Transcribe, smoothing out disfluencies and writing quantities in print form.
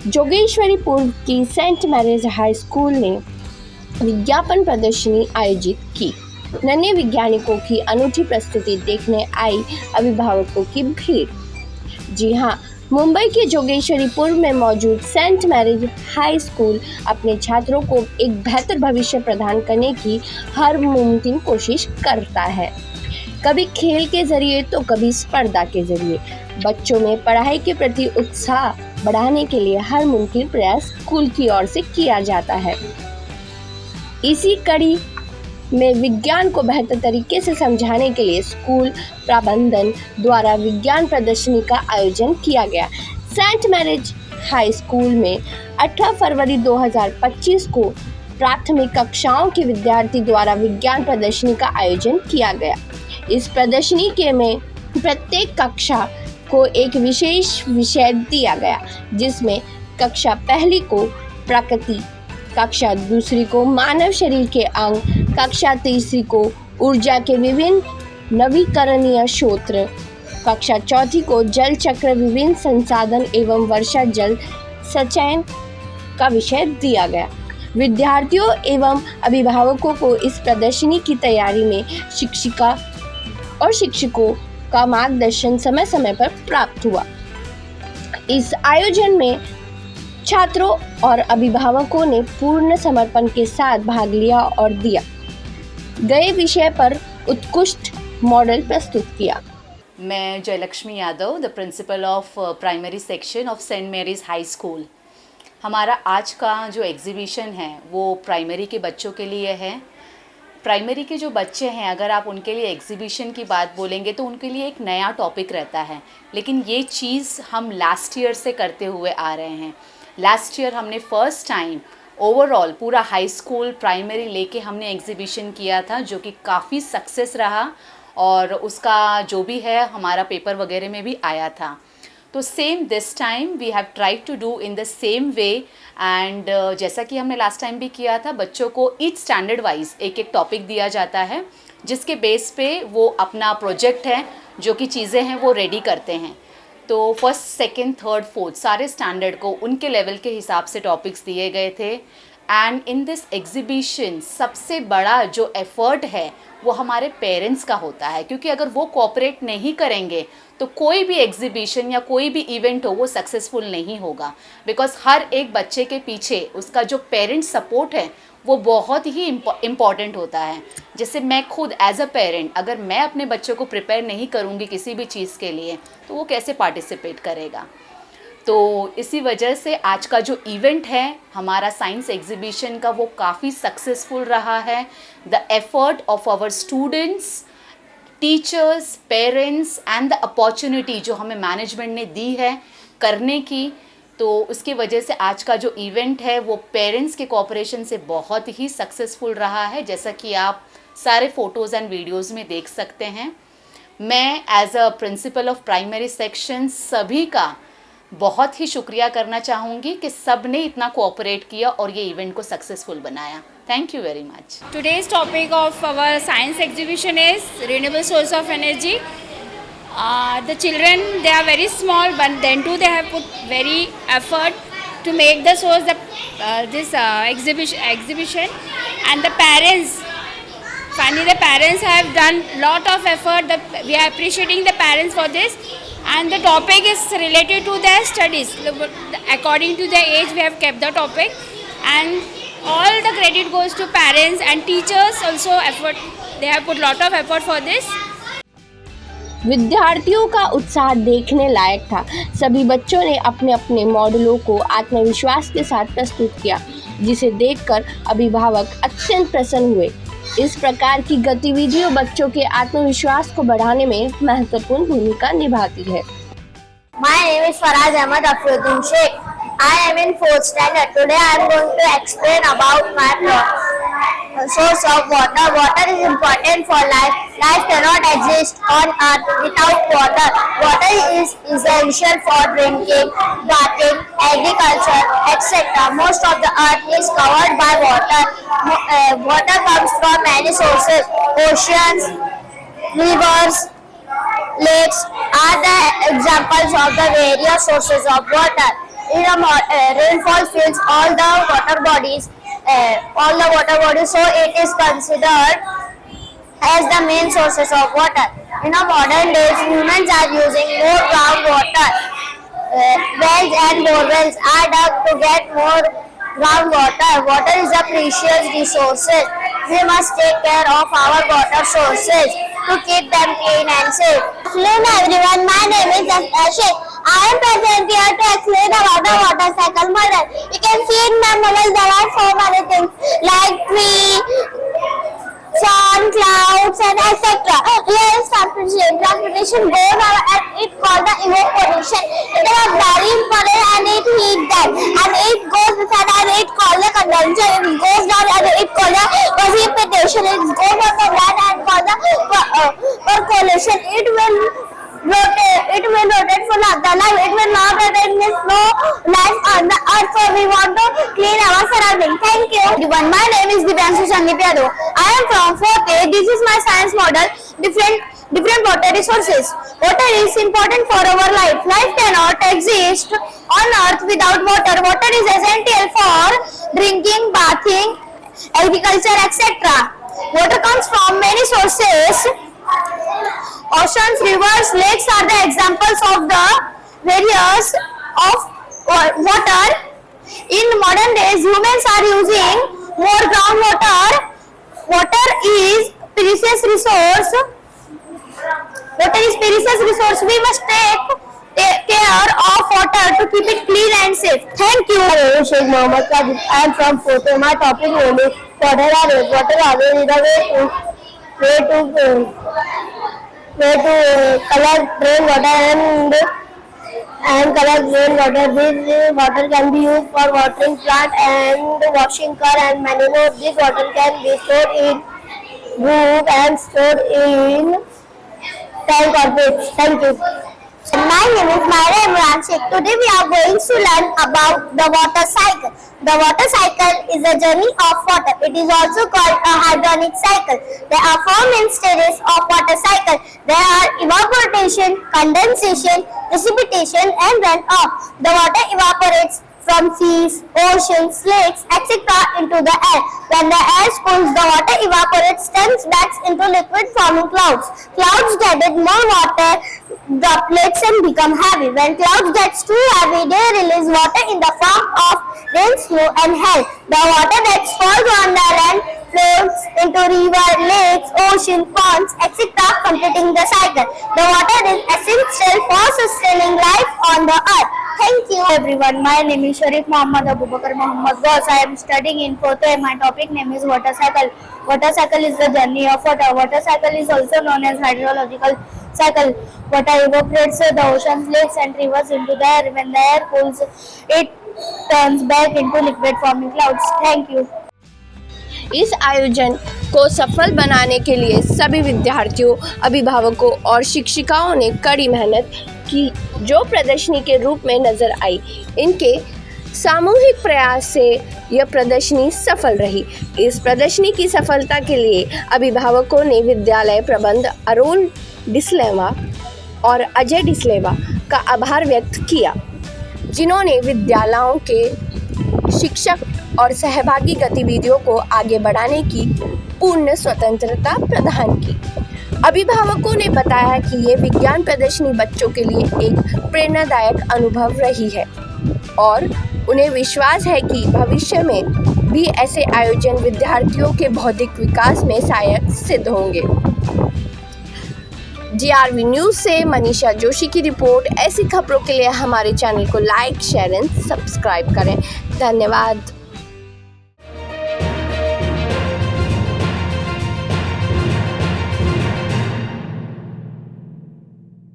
जोगेश्वरी पूर्व की Saint Mary's High school ने विज्ञापन प्रदर्शनी आयोजित की। नन्हे वैज्ञानिकों की अनूठी प्रस्तुति देखने आई अभिभावकों की भीड़। जी हाँ, मुंबई के जोगेश्वरीपुर में मौजूद सेंट मैरीज हाई स्कूल अपने छात्रों को एक बेहतर भविष्य प्रदान करने की हर मुमकिन कोशिश करता है। कभी खेल के जरिए तो कभी स्पर्धा के जरिए बच्चों में पढ़ाई के प्रति उत्साह बढ़ाने के लिए हर मुमकिन प्रयास स्कूल की ओर से किया जाता है। इसी कड़ी में विज्ञान को बेहतर तरीके से समझाने के लिए स्कूल प्रबंधन द्वारा विज्ञान प्रदर्शनी का आयोजन किया गया। सेंट मैरीज हाई स्कूल में 18 फरवरी 2025 को प्राथमिक कक्षाओं के विद्यार्थी द्वारा विज्ञान प्रदर्शनी का आयोजन किया गया। इस प्रदर्शनी के में प्रत्येक कक्षा को एक विशेष विषय दिया गया, जिसमें कक्षा पहली को प्रकृति, कक्षा दूसरी को मानव शरीर के अंग, कक्षा तीसरी को ऊर्जा के विभिन्न नवीकरणीय स्रोत, कक्षा चौथी को जल चक्र, विभिन्न संसाधन एवं वर्षा जल संचयन का विषय दिया गया। विद्यार्थियों एवं अभिभावकों को इस प्रदर्शनी की तैयारी में शिक्षिका और शिक्षकों का मार्गदर्शन समय समय पर प्राप्त हुआ। इस आयोजन में छात्रों और अभिभावकों ने पूर्ण समर्पण के साथ भाग लिया और दिया गए विषय पर उत्कृष्ट मॉडल प्रस्तुत किया। मैं Jayalakshmi Yadav, the principal of primary section of Saint Mary's High School. हमारा आज का जो एग्जीबिशन है वो प्राइमरी के बच्चों के लिए है। प्राइमरी के जो बच्चे हैं, अगर आप उनके लिए एग्जीबिशन की बात बोलेंगे तो उनके लिए एक नया टॉपिक रहता है, लेकिन ये चीज़ हम लास्ट ईयर से करते हुए आ रहे हैं। लास्ट ईयर हमने फर्स्ट टाइम ओवरऑल पूरा हाई स्कूल प्राइमरी लेके हमने एग्जीबिशन किया था, जो कि काफ़ी सक्सेस रहा और उसका जो भी है हमारा पेपर वगैरह में भी आया था। तो same this time we have tried to do in the same way and जैसा कि हमने लास्ट टाइम भी किया था, बच्चों को ईच स्टैंडर्ड वाइज एक एक टॉपिक दिया जाता है, जिसके बेस पे वो अपना प्रोजेक्ट है जो कि चीज़ें हैं वो रेडी करते हैं। तो फर्स्ट, सेकंड, थर्ड, फोर्थ सारे स्टैंडर्ड को उनके लेवल के हिसाब से टॉपिक्स दिए गए थे। एंड इन दिस एग्जीबिशन सबसे बड़ा जो एफर्ट है वो हमारे पेरेंट्स का होता है, क्योंकि अगर वो कोऑपरेट नहीं करेंगे तो कोई भी एग्जीबिशन या कोई भी इवेंट हो वो सक्सेसफुल नहीं होगा। बिकॉज हर एक बच्चे के पीछे उसका जो पेरेंट सपोर्ट है वो बहुत ही इम्पॉर्टेंट होता है। जैसे मैं खुद एज अ पेरेंट, अगर मैं अपने बच्चों को प्रिपेयर नहीं करूँगी किसी भी चीज़ के लिए तो वो कैसे पार्टिसिपेट करेगा। तो इसी वजह से आज का जो इवेंट है हमारा साइंस एग्जीबिशन का वो काफ़ी सक्सेसफुल रहा है। The effort of our students, teachers, parents and the opportunity जो हमें मैनेजमेंट ने दी है करने की, तो उसकी वजह से आज का जो इवेंट है वो पेरेंट्स के कोऑपरेशन से बहुत ही सक्सेसफुल रहा है, जैसा कि आप सारे फ़ोटोज़ एंड वीडियोज़ में देख सकते हैं। मैं as a principal of primary section सभी का बहुत ही शुक्रिया करना चाहूँगी कि सब ने इतना कोऑपरेट किया और ये इवेंट को सक्सेसफुल बनाया। Thank you very much. Today's topic of our science exhibition is renewable source of energy. The children, they are very small, but then too they have put very effort to make the source this exhibition, and the parents. Finally, the parents have done lot of effort. We are appreciating the parents for this, and the topic is related to their studies. According to their age, we have kept the topic, and all the credit goes to parents and teachers also effort. They have put lot of effort for this. विद्यार्थियों का उत्साह देखने लायक था। सभी बच्चों ने अपने अपने मॉडलों को आत्मविश्वास के साथ प्रस्तुत किया, जिसे देखकर अभिभावक अत्यंत प्रसन्न हुए। इस प्रकार की गतिविधियों बच्चों के आत्मविश्वास को बढ़ाने में महत्वपूर्ण भूमिका निभाती है। My name is Faraz Ahmad Afrodin Sheikh. I am in 4th standard. Today I am going to explain about my source of water. Water is important for life. Life cannot exist on earth without water. Water is essential for drinking, bathing, agriculture, etc. Most of the earth is covered by water. Water comes from many sources. Oceans, rivers, lakes are the examples of the various sources of water. rainfall fills all the water bodies, so it is considered as the main sources of water. In a modern days, humans are using more groundwater. Wells and borewells are dug to get more groundwater. Water is a precious resource. We must take care of our water sources to keep them clean and safe. Hello everyone, my name is Ashik. I am present here to explain about the water cycle model. You can see in my model there are so many things like tree, sun, clouds and etc. Here is transportation goes on and it called the evaporation. It is very important and it heat that and it goes inside and it called the condenser. It goes down and it called the precipitation. It goes on the land and called the percolation. It will rotate for the life. It will not rotate, means no life on the earth. So we want to clean our surroundings. Thank you everyone. My name is Divyanshu Sandeep. I am from 4th A. This is my science model. Different water resources. Water is important for our life. Life cannot exist on earth without water. Water is essential for drinking, bathing, agriculture, etc. Water comes from many sources. Oceans, rivers, lakes are the examples of the various of water. In modern days, humans are using more groundwater. Water is precious resource. We must take care of water to keep it clean and safe. Thank you. My name is Sheikh Mohammed Qadir. I am from 4th A. My topic name is water harvest. Water harvest is the way to collect rainwater and collect rainwater. This water can be used for watering plant and washing car and many more. This water can be stored in roof and stored in tank or pits. Thank you. My name is Myra Imran Sheikh. Today we are going to learn about the water cycle. The water cycle is a journey of water. It is also called a hydronic cycle. There are 4 main stages of water cycle. There are evaporation, condensation, precipitation and runoff. The water evaporates from seas, oceans, lakes, etc. into the air. When the air cools, the water evaporates, turns back into liquid forming clouds. Clouds gather more water droplets and become heavy. When clouds get too heavy, they release water in the form of rain, snow and hail. The water that falls on the land flows into rivers, lakes, ocean, ponds, etc. completing the cycle. The water is essential for sustaining life on the earth. Thank you everyone. My name is Sharif Muhammad Abubakar Muhammad Ghaus. I am studying in 4th A. My topic name is water cycle. Water cycle is the journey of water. Water cycle is also known as hydrological cycle. Water evaporates the oceans, lakes and rivers into the air. When the air cools, it turns back into liquid forming clouds. Thank you. इस आयोजन को सफल बनाने के लिए सभी विद्यार्थियों, अभिभावकों और शिक्षिकाओं ने कड़ी मेहनत की, जो प्रदर्शनी के रूप में नजर आई। इनके सामूहिक प्रयास से यह प्रदर्शनी सफल रही। इस प्रदर्शनी की सफलता के लिए अभिभावकों ने विद्यालय प्रबंध अरुण डिसलेवा और अजय डिसलेवा का आभार व्यक्त किया, जिन्होंने विद्यालयों के शिक्षक और सहभागी गतिविधियों को आगे बढ़ाने की पूर्ण स्वतंत्रता प्रदान की। अभिभावकों ने बताया कि ये विज्ञान प्रदर्शनी बच्चों के लिए एक प्रेरणादायक अनुभव रही है और उन्हें विश्वास है कि भविष्य में भी ऐसे आयोजन विद्यार्थियों के बौद्धिक विकास में सहायक सिद्ध होंगे। GRV न्यूज़ से मनीषा जोशी की रिपोर्ट। ऐसी खबरों के लिए हमारे चैनल को लाइक, शेयर एंड सब्सक्राइब करें। धन्यवाद।